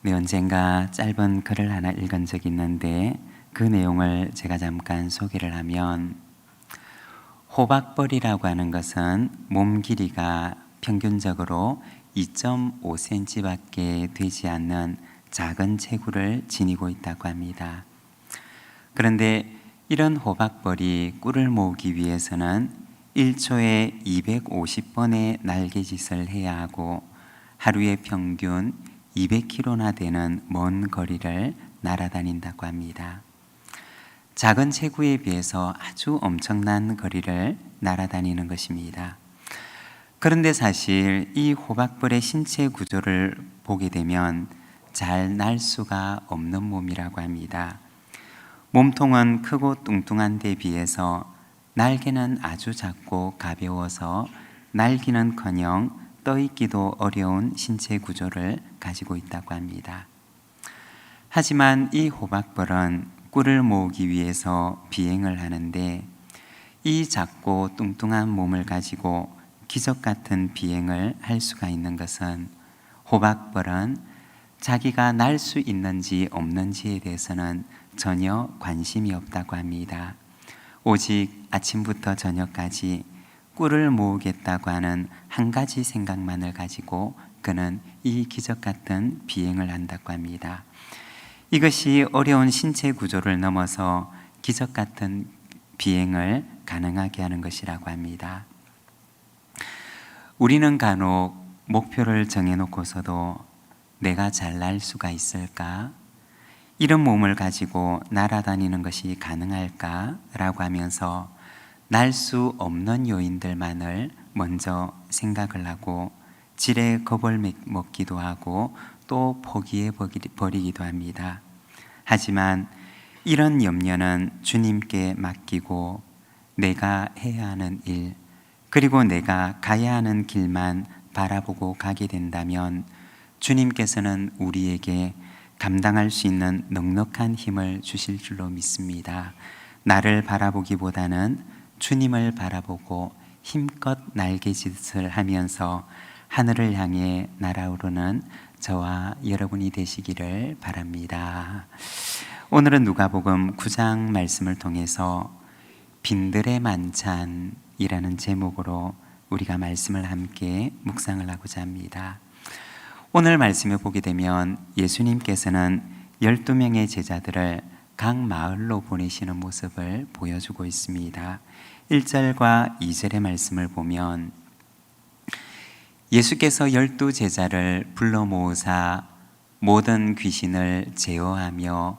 네, 언젠가 짧은 글을 하나 읽은 적이 있는데 그 내용을 제가 잠깐 소개를 하면, 호박벌이라고 하는 것은 몸 길이가 평균적으로 2.5cm밖에 되지 않는 작은 체구를 지니고 있다고 합니다. 그런데 이런 호박벌이 꿀을 모으기 위해서는 1초에 250번의 날개짓을 해야 하고 하루에 평균 200km나 되는 먼 거리를 날아다닌다고 합니다. 작은 체구에 비해서 아주 엄청난 거리를 날아다니는 것입니다. 그런데 사실 이 호박벌의 신체 구조를 보게 되면 잘 날 수가 없는 몸이라고 합니다. 몸통은 크고 뚱뚱한 데 비해서 날개는 아주 작고 가벼워서 날기는커녕 떠있기도 어려운 신체 구조를 가지고 있다고 합니다. 하지만 이 호박벌은 꿀을 모으기 위해서 비행을 하는데, 이 작고 뚱뚱한 몸을 가지고 기적 같은 비행을 할 수가 있는 것은, 호박벌은 자기가 날 수 있는지 없는지에 대해서는 전혀 관심이 없다고 합니다. 오직 아침부터 저녁까지 꿀을 모으겠다고 하는 한 가지 생각만을 가지고 그는 이 기적 같은 비행을 한다고 합니다. 이것이 어려운 신체 구조를 넘어서 기적 같은 비행을 가능하게 하는 것이라고 합니다. 우리는 간혹 목표를 정해놓고서도 내가 잘 날 수가 있을까? 이런 몸을 가지고 날아다니는 것이 가능할까? 라고 하면서 날 수 없는 요인들만을 먼저 생각을 하고 지레 겁을 먹기도 하고 또 포기해 버리기도 합니다. 하지만 이런 염려는 주님께 맡기고 내가 해야 하는 일, 그리고 내가 가야 하는 길만 바라보고 가게 된다면 주님께서는 우리에게 감당할 수 있는 넉넉한 힘을 주실 줄로 믿습니다. 나를 바라보기보다는 주님을 바라보고 힘껏 날개짓을 하면서 하늘을 향해 날아오르는 저와 여러분이 되시기를 바랍니다. 오늘은 누가복음 9장 말씀을 통해서 빈들의 만찬이라는 제목으로 우리가 말씀을 함께 묵상을 하고자 합니다. 오늘 말씀을 보게 되면 예수님께서는 12명의 제자들을 각 마을로 보내시는 모습을 보여주고 있습니다. 1절과 2절의 말씀을 보면, 예수께서 12제자를 불러 모으사 모든 귀신을 제어하며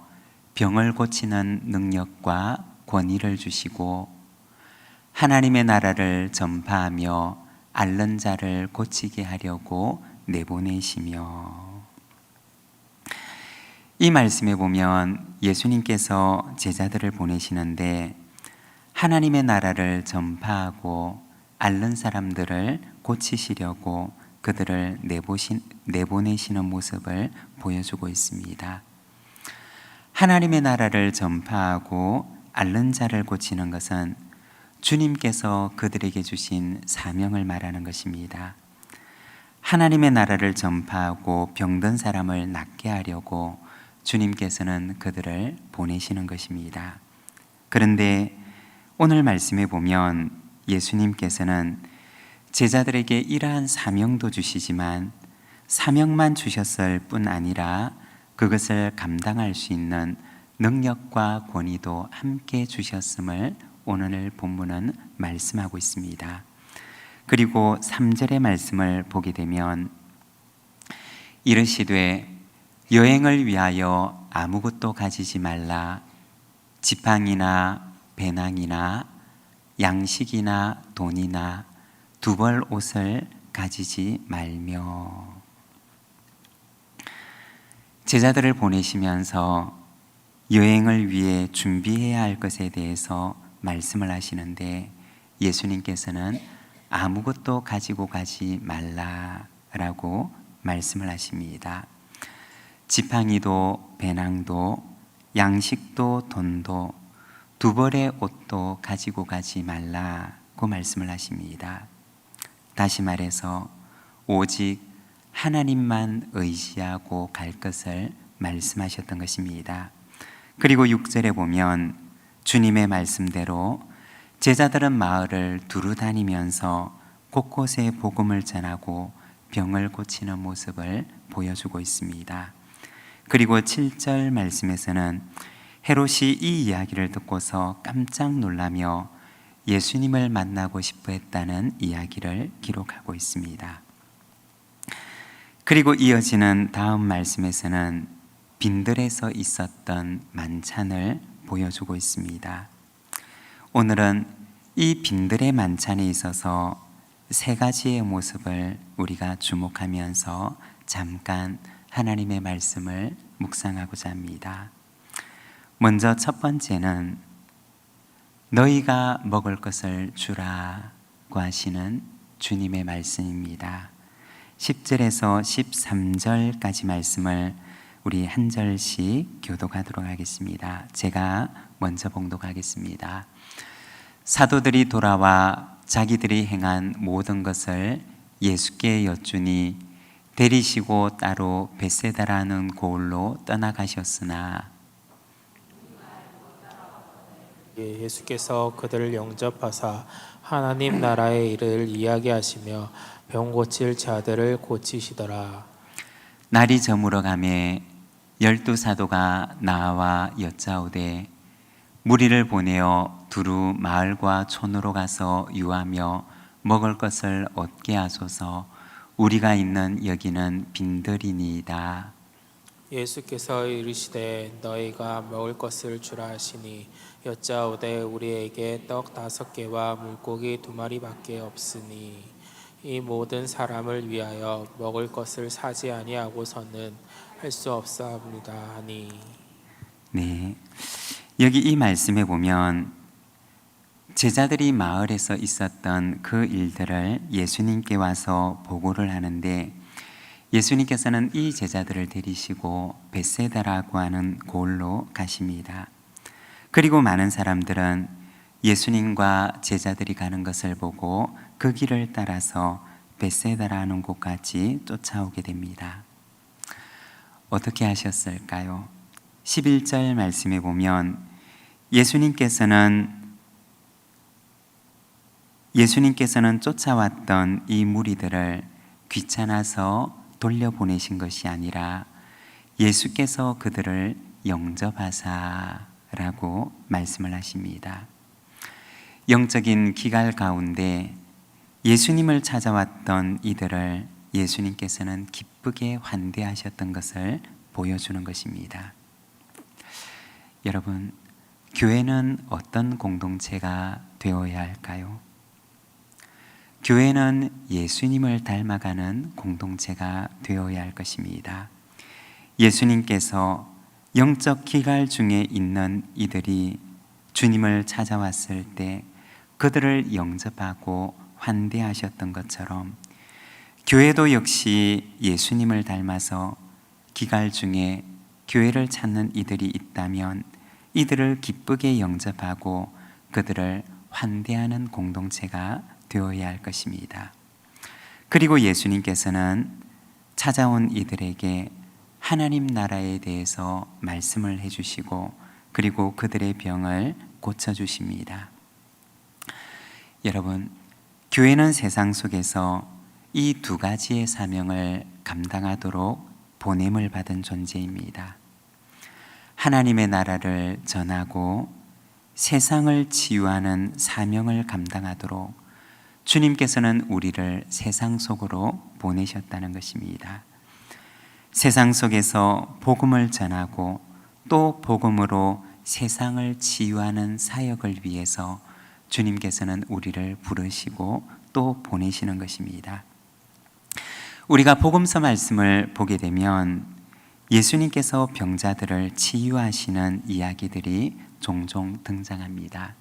병을 고치는 능력과 권위를 주시고 하나님의 나라를 전파하며 앓는 자를 고치게 하려고 내보내시며. 이 말씀에 보면 예수님께서 제자들을 보내시는데 하나님의 나라를 전파하고 앓는 사람들을 고치시려고 그들을 내보내시는 모습을 보여주고 있습니다. 하나님의 나라를 전파하고 앓는 자를 고치는 것은 주님께서 그들에게 주신 사명을 말하는 것입니다. 하나님의 나라를 전파하고 병든 사람을 낫게 하려고 주님께서는 그들을 보내시는 것입니다. 그런데 오늘 말씀에 보면 예수님께서는 제자들에게 이러한 사명도 주시지만 사명만 주셨을 뿐 아니라 그것을 감당할 수 있는 능력과 권위도 함께 주셨음을 오늘 본문은 말씀하고 있습니다. 그리고 3절의 말씀을 보게 되면 이르시되 여행을 위하여 아무것도 가지지 말라. 지팡이나 배낭이나 양식이나 돈이나 두 벌 옷을 가지지 말며. 제자들을 보내시면서 여행을 위해 준비해야 할 것에 대해서 말씀을 하시는데 예수님께서는 아무것도 가지고 가지 말라라고 말씀을 하십니다. 지팡이도 배낭도 양식도 돈도 두 벌의 옷도 가지고 가지 말라고 말씀을 하십니다. 다시 말해서 오직 하나님만 의지하고 갈 것을 말씀하셨던 것입니다. 그리고 6절에 보면 주님의 말씀대로 제자들은 마을을 두루 다니면서 곳곳에 복음을 전하고 병을 고치는 모습을 보여주고 있습니다. 그리고 7절 말씀에서는 헤롯이 이 이야기를 듣고서 깜짝 놀라며 예수님을 만나고 싶어 했다는 이야기를 기록하고 있습니다. 그리고 이어지는 다음 말씀에서는 빈들에서 있었던 만찬을 보여주고 있습니다. 오늘은 이 빈들의 만찬에 있어서 세 가지의 모습을 우리가 주목하면서 잠깐 하나님의 말씀을 묵상하고자 합니다. 먼저 첫 번째는 너희가 먹을 것을 주라고 하시는 주님의 말씀입니다. 10절에서 13절까지 말씀을 우리 한 절씩 교독하도록 하겠습니다. 제가 먼저 봉독하겠습니다. 사도들이 돌아와 자기들이 행한 모든 것을 예수께 여쭈니 데리시고 따로 벳세다라는 고을로 떠나가셨으나 예수께서 그들을 영접하사 하나님 나라의 일을 이야기하시며 병 고칠 자들을 고치시더라. 날이 저물어 가매 12사도가 나와 여짜오되 무리를 보내어 두루 마을과 촌으로 가서 유하며 먹을 것을 얻게 하소서. 우리가 있는 여기는 빈들이니이다. 예수께서 이르시되 너희가 먹을 것을 주라 하시니 여짜오되 우리에게 떡 5개와 물고기 2마리밖에 없으니 이 모든 사람을 위하여 먹을 것을 사지 아니하고서는 할 수 없사옵니다 하니. 네, 여기 이 말씀에 보면 제자들이 마을에서 있었던 그 일들을 예수님께 와서 보고를 하는데 예수님께서는 이 제자들을 데리시고 벳세다라고 하는 고을로 가십니다. 그리고 많은 사람들은 예수님과 제자들이 가는 것을 보고 그 길을 따라서 벳세다라는 곳까지 쫓아오게 됩니다. 어떻게 하셨을까요? 11절 말씀에 보면 예수님께서는 쫓아왔던 이 무리들을 귀찮아서 돌려보내신 것이 아니라 예수께서 그들을 영접하사라고 말씀을 하십니다. 영적인 기갈 가운데 예수님을 찾아왔던 이들을 예수님께서는 기쁘게 환대하셨던 것을 보여주는 것입니다. 여러분, 교회는 어떤 공동체가 되어야 할까요? 교회는 예수님을 닮아가는 공동체가 되어야 할 것입니다. 예수님께서 영적 기갈 중에 있는 이들이 주님을 찾아왔을 때 그들을 영접하고 환대하셨던 것처럼 교회도 역시 예수님을 닮아서 기갈 중에 교회를 찾는 이들이 있다면 이들을 기쁘게 영접하고 그들을 환대하는 공동체가 되어야 할 것입니다. 그리고 예수님께서는 찾아온 이들에게 하나님 나라에 대해서 말씀을 해주시고 그리고 그들의 병을 고쳐주십니다. 여러분, 교회는 세상 속에서 이 두 가지의 사명을 감당하도록 보냄을 받은 존재입니다. 하나님의 나라를 전하고 세상을 치유하는 사명을 감당하도록 주님께서는 우리를 세상 속으로 보내셨다는 것입니다. 세상 속에서 복음을 전하고 또 복음으로 세상을 치유하는 사역을 위해서 주님께서는 우리를 부르시고 또 보내시는 것입니다. 우리가 복음서 말씀을 보게 되면 예수님께서 병자들을 치유하시는 이야기들이 종종 등장합니다.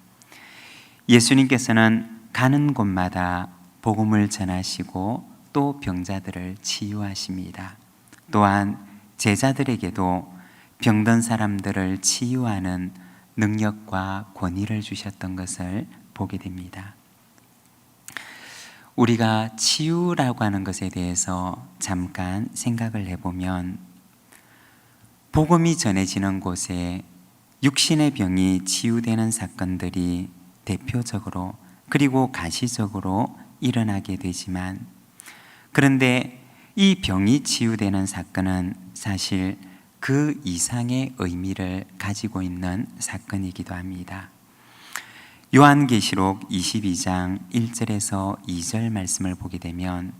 예수님께서는 가는 곳마다 복음을 전하시고 또 병자들을 치유하십니다. 또한 제자들에게도 병든 사람들을 치유하는 능력과 권위를 주셨던 것을 보게 됩니다. 우리가 치유라고 하는 것에 대해서 잠깐 생각을 해보면 복음이 전해지는 곳에 육신의 병이 치유되는 사건들이 대표적으로 그리고 가시적으로 일어나게 되지만, 그런데 이 병이 치유되는 사건은 사실 그 이상의 의미를 가지고 있는 사건이기도 합니다. 요한계시록 22장 1절에서 2절 말씀을 보게 되면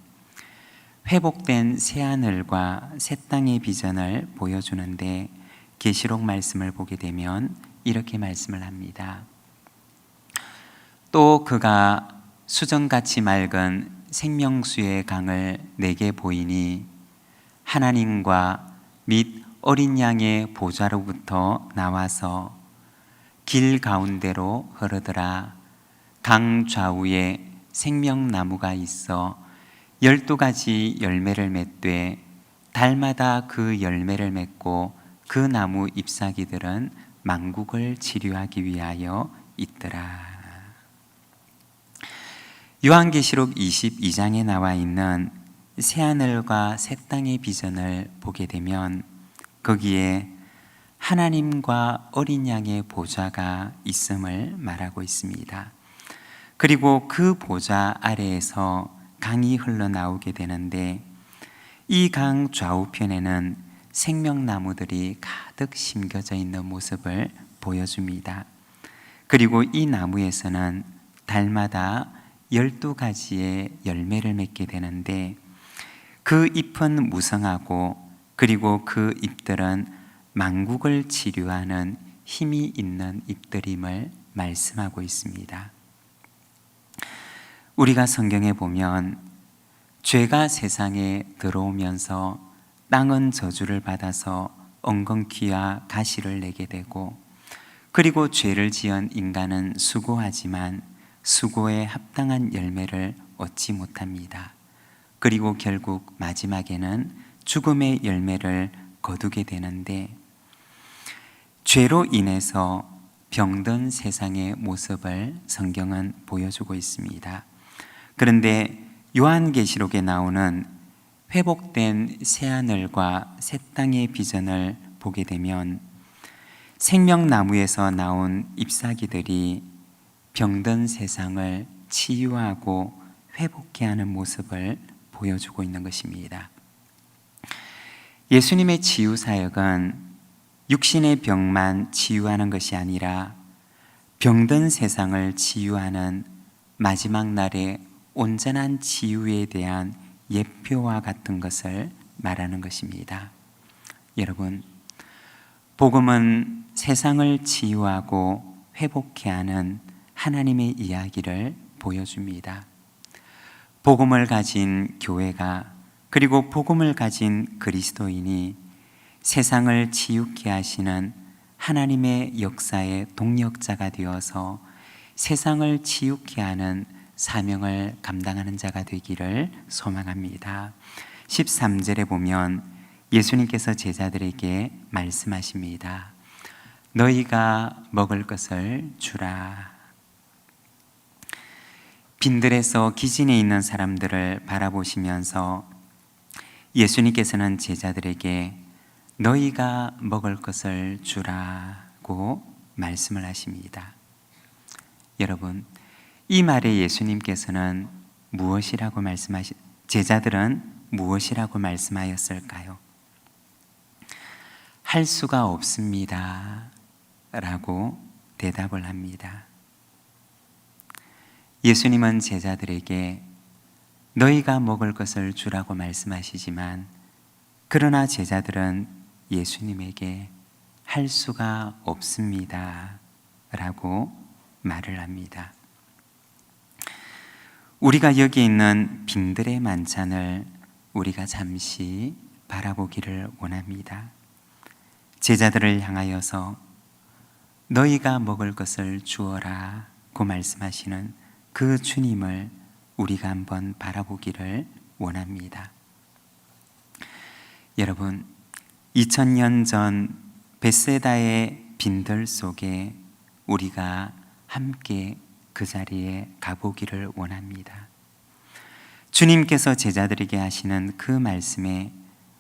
회복된 새하늘과 새 땅의 비전을 보여주는데, 계시록 말씀을 보게 되면 이렇게 말씀을 합니다. 또 그가 수정같이 맑은 생명수의 강을 내게 보이니 하나님과 및 어린 양의 보좌로부터 나와서 길 가운데로 흐르더라. 강 좌우에 생명나무가 있어 12가지 열매를 맺되 달마다 그 열매를 맺고 그 나무 잎사귀들은 만국을 치료하기 위하여 있더라. 요한계시록 22장에 나와 있는 새하늘과 새 땅의 비전을 보게 되면 거기에 하나님과 어린 양의 보좌가 있음을 말하고 있습니다. 그리고 그 보좌 아래에서 강이 흘러나오게 되는데, 이 강 좌우편에는 생명나무들이 가득 심겨져 있는 모습을 보여줍니다. 그리고 이 나무에서는 달마다 12가지의 열매를 맺게 되는데, 그 잎은 무성하고 그리고 그 잎들은 만국을 치료하는 힘이 있는 잎들임을 말씀하고 있습니다. 우리가 성경에 보면 죄가 세상에 들어오면서 땅은 저주를 받아서 엉겅퀴와 가시를 내게 되고, 그리고 죄를 지은 인간은 수고하지만 수고에 합당한 열매를 얻지 못합니다. 그리고 결국 마지막에는 죽음의 열매를 거두게 되는데, 죄로 인해서 병든 세상의 모습을 성경은 보여주고 있습니다. 그런데 요한계시록에 나오는 회복된 새하늘과 새 땅의 비전을 보게 되면 생명나무에서 나온 잎사귀들이 병든 세상을 치유하고 회복케 하는 모습을 보여주고 있는 것입니다. 예수님의 치유 사역은 육신의 병만 치유하는 것이 아니라 병든 세상을 치유하는 마지막 날의 온전한 치유에 대한 예표와 같은 것을 말하는 것입니다. 여러분, 복음은 세상을 치유하고 회복케 하는 하나님의 이야기를 보여줍니다. 복음을 가진 교회가, 그리고 복음을 가진 그리스도인이 세상을 치유케 하시는 하나님의 역사의 동력자가 되어서 세상을 치유케 하는 사명을 감당하는 자가 되기를 소망합니다. 13절에 보면 예수님께서 제자들에게 말씀하십니다. 너희가 먹을 것을 주라. 빈들에서 기진에 있는 사람들을 바라보시면서 예수님께서는 제자들에게 너희가 먹을 것을 주라고 말씀을 하십니다. 여러분, 이 말에 예수님께서는 무엇이라고 제자들은 무엇이라고 말씀하였을까요? 할 수가 없습니다 라고 대답을 합니다. 예수님은 제자들에게 너희가 먹을 것을 주라고 말씀하시지만, 그러나 제자들은 예수님에게 할 수가 없습니다 라고 말을 합니다. 우리가 여기 있는 빈들의 만찬을 우리가 잠시 바라보기를 원합니다. 제자들을 향하여서 너희가 먹을 것을 주어라고 말씀하시는 그 주님을 우리가 한번 바라보기를 원합니다. 여러분, 2000년 전 벳세다의 빈들 속에 우리가 함께 그 자리에 가보기를 원합니다. 주님께서 제자들에게 하시는 그 말씀에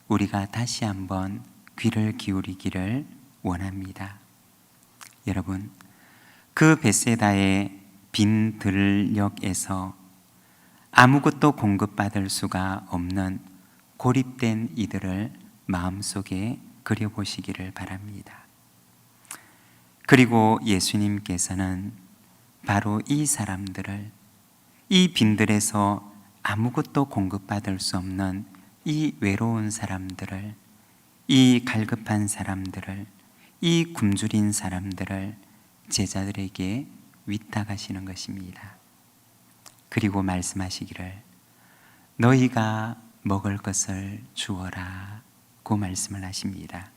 우리가 다시 한번 귀를 기울이기를 원합니다. 여러분, 그 벳세다의 빈 들역에서 아무것도 공급받을 수가 없는 고립된 이들을 마음속에 그려보시기를 바랍니다. 그리고 예수님께서는 바로 이 사람들을, 이 빈들에서 아무것도 공급받을 수 없는 이 외로운 사람들을, 이 갈급한 사람들을, 이 굶주린 사람들을 제자들에게 위탁하시는 것입니다. 그리고 말씀하시기를 너희가 먹을 것을 주어라 고 말씀을 하십니다.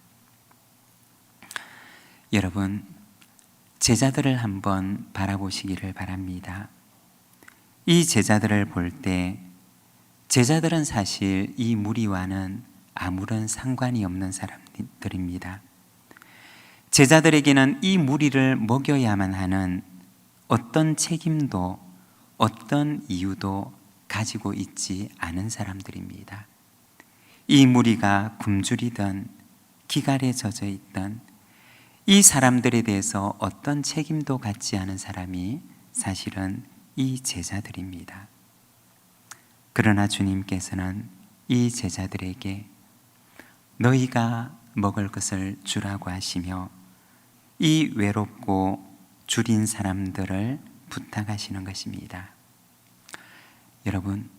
여러분, 제자들을 한번 바라보시기를 바랍니다. 이 제자들을 볼 때 제자들은 사실 이 무리와는 아무런 상관이 없는 사람들입니다. 제자들에게는 이 무리를 먹여야만 하는 어떤 책임도 어떤 이유도 가지고 있지 않은 사람들입니다. 이 무리가 굶주리던 기갈에 젖어 있던 이 사람들에 대해서 어떤 책임도 갖지 않은 사람이 사실은 이 제자들입니다. 그러나 주님께서는 이 제자들에게 너희가 먹을 것을 주라고 하시며 이 외롭고 줄인 사람들을 부탁하시는 것입니다. 여러분,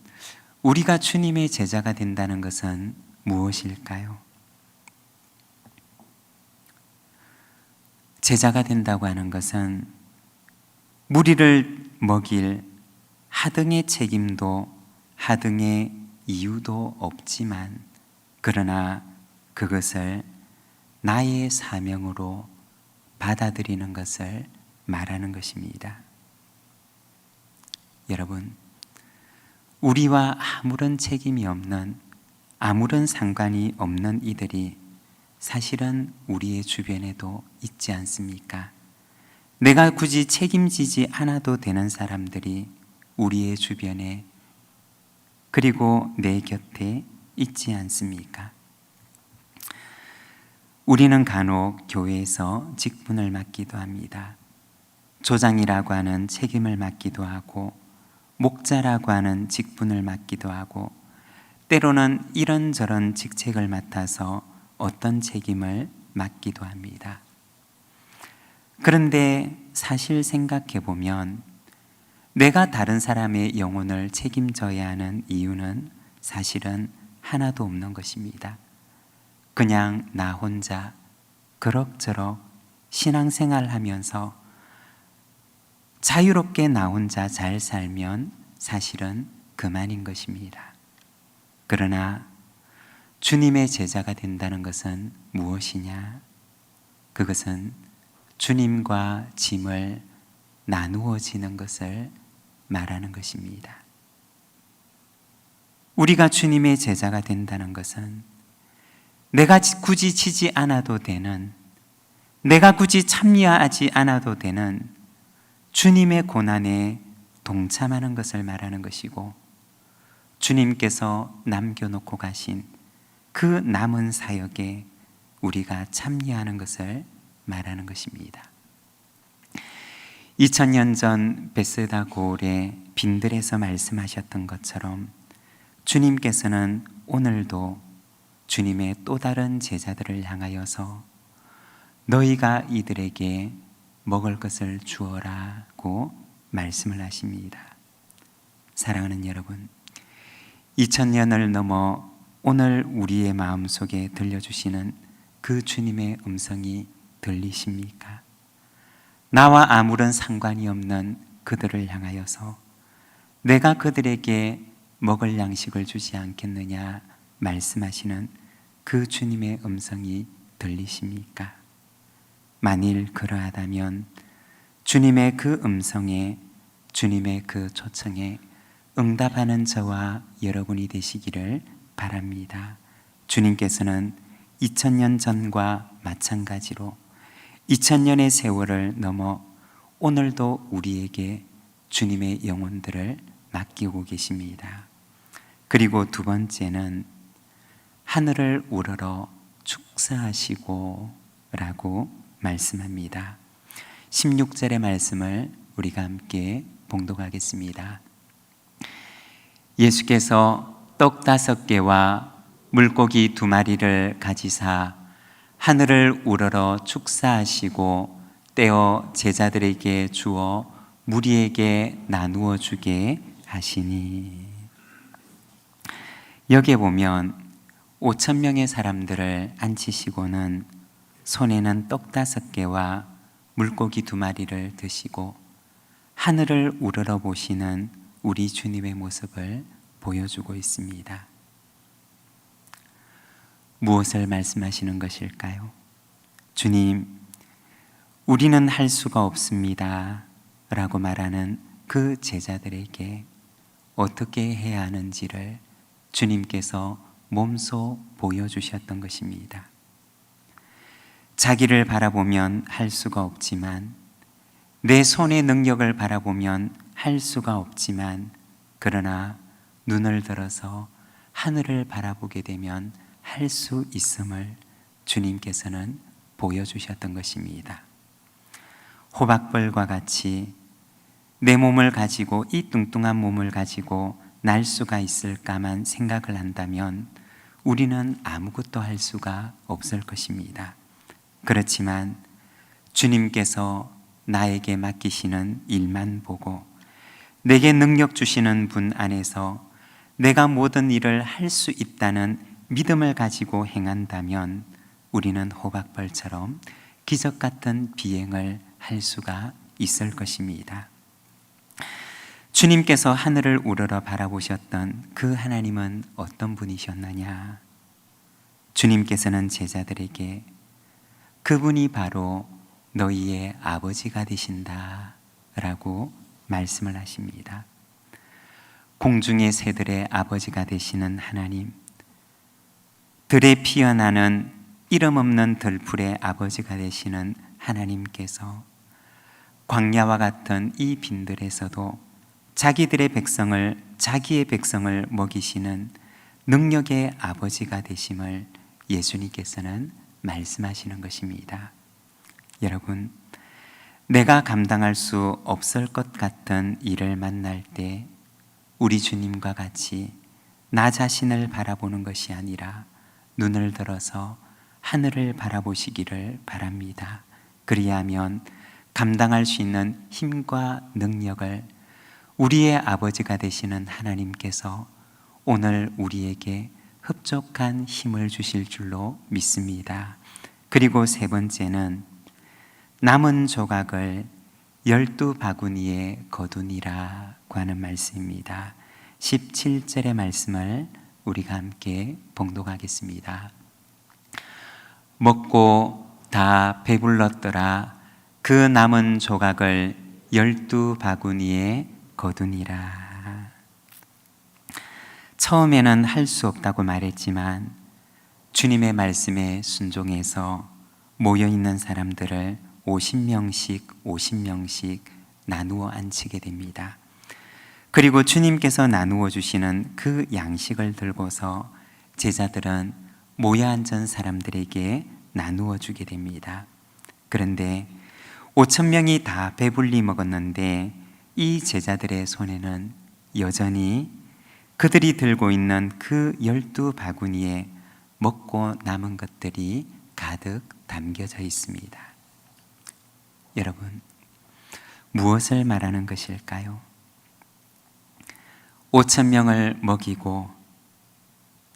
우리가 주님의 제자가 된다는 것은 무엇일까요? 제자가 된다고 하는 것은 무리를 먹일 하등의 책임도 하등의 이유도 없지만 그러나 그것을 나의 사명으로 받아들이는 것을 말하는 것입니다. 여러분, 우리와 아무런 책임이 없는, 아무런 상관이 없는 이들이 사실은 우리의 주변에도 있지 않습니까? 내가 굳이 책임지지 않아도 되는 사람들이 우리의 주변에 그리고 내 곁에 있지 않습니까? 우리는 간혹 교회에서 직분을 맡기도 합니다. 조장이라고 하는 책임을 맡기도 하고 목자라고 하는 직분을 맡기도 하고 때로는 이런저런 직책을 맡아서 어떤 책임을 맡기도 합니다. 그런데 사실 생각해 보면 내가 다른 사람의 영혼을 책임져야 하는 이유는 사실은 하나도 없는 것입니다. 그냥 나 혼자 그럭저럭 신앙생활 하면서 자유롭게 나 혼자 잘 살면 사실은 그만인 것입니다. 그러나 주님의 제자가 된다는 것은 무엇이냐? 그것은 주님과 짐을 나누어지는 것을 말하는 것입니다. 우리가 주님의 제자가 된다는 것은 내가 굳이 지지 않아도 되는, 내가 굳이 참여하지 않아도 되는 주님의 고난에 동참하는 것을 말하는 것이고 주님께서 남겨놓고 가신 그 남은 사역에 우리가 참여하는 것을 말하는 것입니다. 2000년 전 벳세다 고을의 빈들에서 말씀하셨던 것처럼 주님께서는 오늘도 주님의 또 다른 제자들을 향하여서 너희가 이들에게 먹을 것을 주어라고 말씀을 하십니다. 사랑하는 여러분, 2000년을 넘어 오늘 우리의 마음속에 들려주시는 그 주님의 음성이 들리십니까? 나와 아무런 상관이 없는 그들을 향하여서 내가 그들에게 먹을 양식을 주지 않겠느냐 말씀하시는 그 주님의 음성이 들리십니까? 만일 그러하다면 주님의 그 음성에, 주님의 그 초청에 응답하는 저와 여러분이 되시기를 바랍니다. 주님께서는 2000년 전과 마찬가지로 2000년의 세월을 넘어 오늘도 우리에게 주님의 영혼들을 맡기고 계십니다. 그리고 두 번째는 하늘을 우러러 축사하시고 라고 말씀합니다. 16절의 말씀을 우리가 함께 봉독하겠습니다. 예수께서 떡 5개와 물고기 2마리를 가지사 하늘을 우러러 축사하시고 떼어 제자들에게 주어 무리에게 나누어 주게 하시니. 여기에 보면 5,000명의 사람들을 앉히시고는 손에는 떡 5개와 물고기 2마리를 드시고 하늘을 우러러 보시는 우리 주님의 모습을 보여주고 있습니다. 무엇을 말씀하시는 것일까요? 주님, 우리는 할 수가 없습니다 라고 말하는 그 제자들에게 어떻게 해야 하는지를 주님께서 몸소 보여주셨던 것입니다. 자기를 바라보면 할 수가 없지만, 내 손의 능력을 바라보면 할 수가 없지만, 그러나 눈을 들어서 하늘을 바라보게 되면 할 수 있음을 주님께서는 보여주셨던 것입니다. 호박벌과 같이 내 몸을 가지고, 이 뚱뚱한 몸을 가지고 날 수가 있을까만 생각을 한다면 우리는 아무것도 할 수가 없을 것입니다. 그렇지만 주님께서 나에게 맡기시는 일만 보고 내게 능력 주시는 분 안에서 내가 모든 일을 할 수 있다는 믿음을 가지고 행한다면 우리는 호박벌처럼 기적 같은 비행을 할 수가 있을 것입니다. 주님께서 하늘을 우러러 바라보셨던 그 하나님은 어떤 분이셨느냐? 주님께서는 제자들에게 그분이 바로 너희의 아버지가 되신다 라고 말씀을 하십니다. 공중의 새들의 아버지가 되시는 하나님, 들에 피어나는 이름 없는 들풀의 아버지가 되시는 하나님께서 광야와 같은 이 빈들에서도 자기의 백성을 먹이시는 능력의 아버지가 되심을 예수님께서는 말씀하시는 것입니다. 여러분, 내가 감당할 수 없을 것 같은 일을 만날 때 우리 주님과 같이 나 자신을 바라보는 것이 아니라 눈을 들어서 하늘을 바라보시기를 바랍니다. 그리하면 감당할 수 있는 힘과 능력을 우리의 아버지가 되시는 하나님께서 오늘 우리에게 흡족한 힘을 주실 줄로 믿습니다. 그리고 세 번째는 남은 조각을 12바구니에 거두니라고 하는 말씀입니다. 17절의 말씀을 우리가 함께 봉독하겠습니다. 먹고 다 배불렀더라. 그 남은 조각을 12바구니에 거두니라. 처음에는 할 수 없다고 말했지만 주님의 말씀에 순종해서 모여있는 사람들을 50명씩 나누어 앉히게 됩니다. 그리고 주님께서 나누어 주시는 그 양식을 들고서 제자들은 모여 앉은 사람들에게 나누어 주게 됩니다. 그런데 5,000명이 다 배불리 먹었는데 이 제자들의 손에는 여전히 그들이 들고 있는 그 12바구니에 먹고 남은 것들이 가득 담겨져 있습니다. 여러분, 무엇을 말하는 것일까요? 5,000명을 먹이고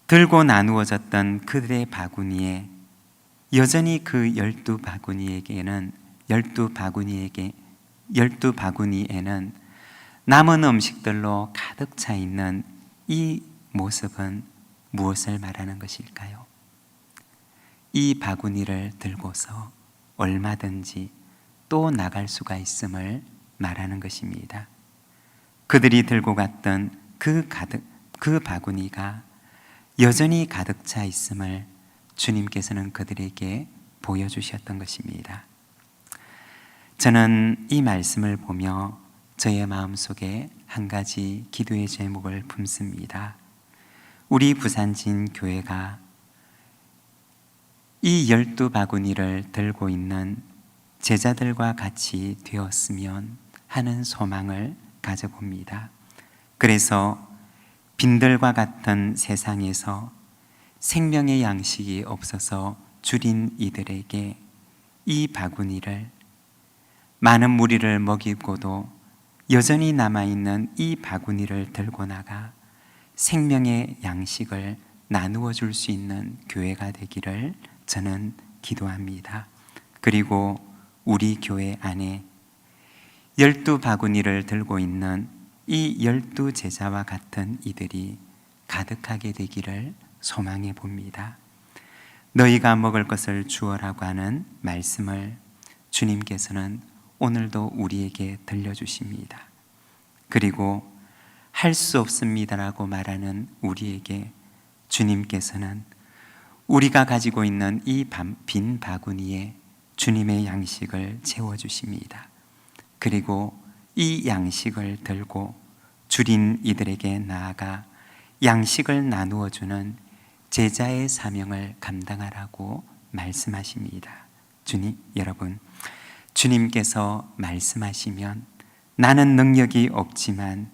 들고 나누어졌던 그들의 바구니에 여전히 그 12바구니에는 남은 음식들로 가득 차 있는 이 모습은 무엇을 말하는 것일까요? 이 바구니를 들고서 얼마든지 또 나갈 수가 있음을 말하는 것입니다. 그들이 들고 갔던 그 바구니가 여전히 가득 차 있음을 주님께서는 그들에게 보여주셨던 것입니다. 저는 이 말씀을 보며 저의 마음속에 한 가지 기도의 제목을 품습니다. 우리 부산진 교회가 이 12바구니를 들고 있는 제자들과 같이 되었으면 하는 소망을 가져봅니다. 그래서 빈들과 같은 세상에서 생명의 양식이 없어서 줄인 이들에게 이 바구니를, 많은 무리를 먹이고도 여전히 남아있는 이 바구니를 들고 나가 생명의 양식을 나누어 줄 수 있는 교회가 되기를 저는 기도합니다. 그리고 우리 교회 안에 12바구니를 들고 있는 이 12제자와 같은 이들이 가득하게 되기를 소망해 봅니다. 너희가 먹을 것을 주어라고 하는 말씀을 주님께서는 오늘도 우리에게 들려주십니다. 그리고 할 수 없습니다라고 말하는 우리에게 주님께서는 우리가 가지고 있는 이 빈 바구니에 주님의 양식을 채워주십니다. 그리고 이 양식을 들고 줄인 이들에게 나아가 양식을 나누어주는 제자의 사명을 감당하라고 말씀하십니다. 여러분, 주님께서 말씀하시면 나는 능력이 없지만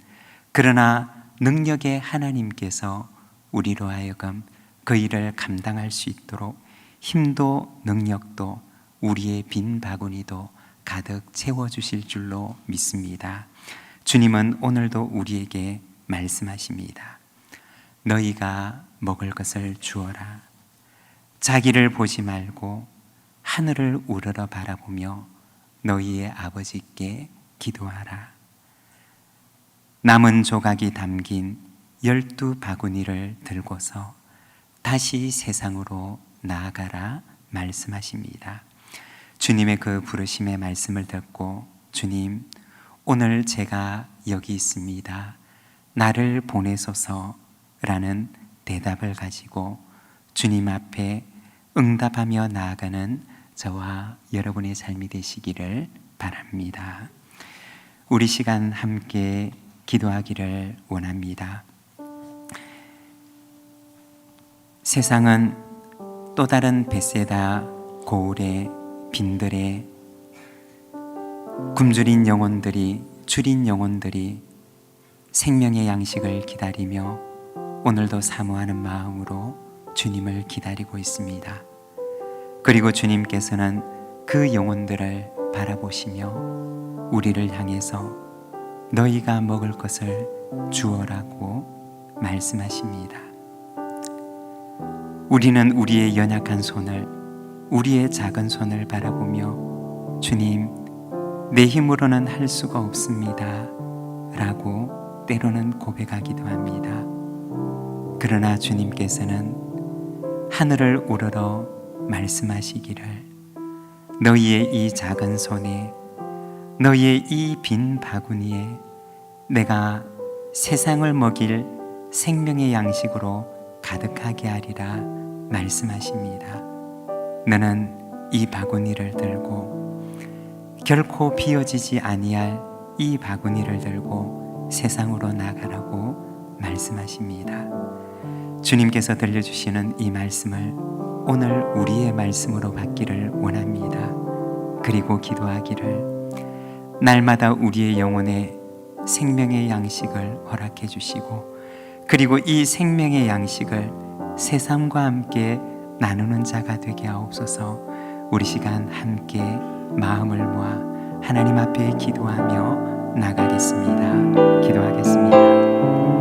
그러나 능력의 하나님께서 우리로 하여금 그 일을 감당할 수 있도록 힘도 능력도 우리의 빈 바구니도 가득 채워주실 줄로 믿습니다. 주님은 오늘도 우리에게 말씀하십니다. 너희가 먹을 것을 주어라. 자기를 보지 말고 하늘을 우러러 바라보며 너희의 아버지께 기도하라. 남은 조각이 담긴 12바구니를 들고서 다시 세상으로 나아가라 말씀하십니다. 주님의 그 부르심의 말씀을 듣고 주님, 오늘 제가 여기 있습니다. 나를 보내소서라는 대답을 가지고 주님 앞에 응답하며 나아가는 저와 여러분의 삶이 되시기를 바랍니다. 우리 시간 함께 기도하기를 원합니다. 세상은 또 다른 벳세다 고울의 빈들에 굶주린 영혼들이, 줄인 영혼들이 생명의 양식을 기다리며 오늘도 사모하는 마음으로 주님을 기다리고 있습니다. 그리고 주님께서는 그 영혼들을 바라보시며 우리를 향해서 너희가 먹을 것을 주어라고 말씀하십니다. 우리는 우리의 연약한 손을, 우리의 작은 손을 바라보며 주님, 내 힘으로는 할 수가 없습니다 라고 때로는 고백하기도 합니다. 그러나 주님께서는 하늘을 우러러 말씀하시기를 너희의 이 작은 손에, 너희의 이 빈 바구니에 내가 세상을 먹일 생명의 양식으로 가득하게 하리라 말씀하십니다. 너는 이 바구니를 들고 결코 비워지지 아니할 이 바구니를 들고 세상으로 나가라고 말씀하십니다. 주님께서 들려주시는 이 말씀을 오늘 우리의 말씀으로 받기를 원합니다. 그리고 기도하기를 날마다 우리의 영혼에 생명의 양식을 허락해 주시고 그리고 이 생명의 양식을 세상과 함께 나누는 자가 되게 하옵소서. 우리 시간 함께 마음을 모아 하나님 앞에 기도하며 나가겠습니다.